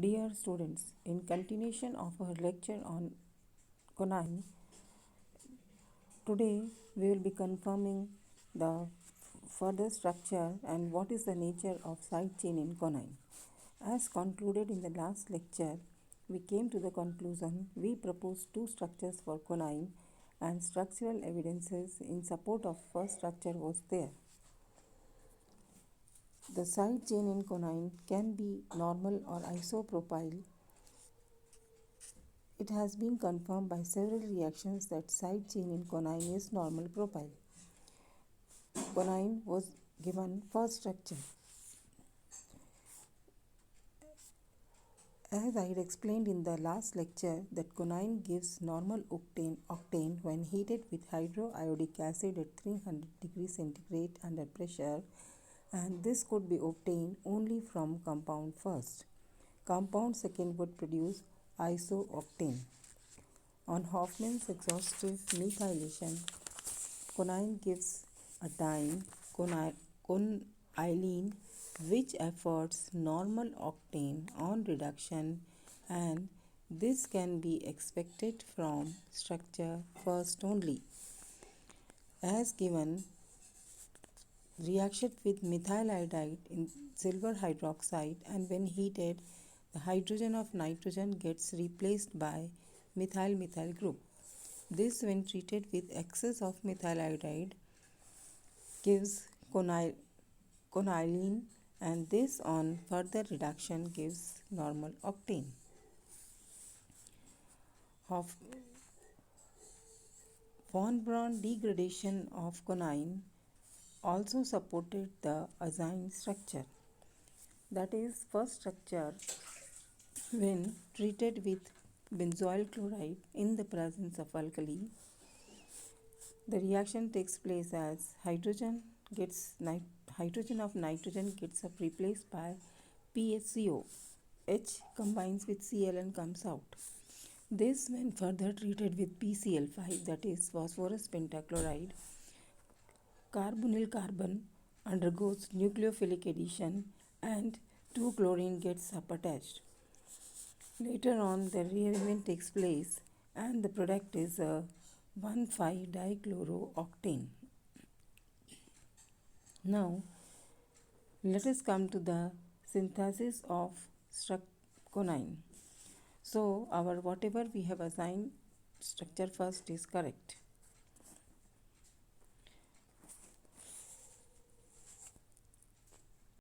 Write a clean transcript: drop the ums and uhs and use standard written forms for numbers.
Dear students, in continuation of our lecture on conine, today we will be confirming the further structure and what is the nature of side chain in conine. As concluded in the last lecture, we came to the conclusion we proposed two structures for conine and structural evidences in support of first structure was there. The side chain in conine can be normal or isopropyl. It has been confirmed by several reactions that side chain in conine is normal propyl. Conine was given first structure. As I had explained in the last lecture that conine gives normal octane when heated with hydroiodic acid at 300 degrees centigrade under pressure, and this could be obtained only from compound first. Compound second would produce isooctane. On Hofmann's exhaustive methylation, conine gives a diene, conylene, which affords normal octane on reduction, and this can be expected from structure first only. As given, reaction with methyl iodide in silver hydroxide, and when heated, the hydrogen of nitrogen gets replaced by methyl-methyl group. This, when treated with excess of methyl iodide, gives conylene, and this on further reduction gives normal octane. Von Braun degradation of conine also supported the azine structure. That is, first structure when treated with benzoyl chloride in the presence of alkali, the reaction takes place as hydrogen of nitrogen gets replaced by PHCO. H combines with Cl and comes out. This, when further treated with PCl5, that is phosphorus pentachloride, carbonyl carbon undergoes nucleophilic addition and 2-chlorine gets subattached. Later on, the rearrangement takes place and the product is a 1,5-dichlorooctane. Now, let us come to the synthesis of conine. So, our whatever we have assigned structure first is correct.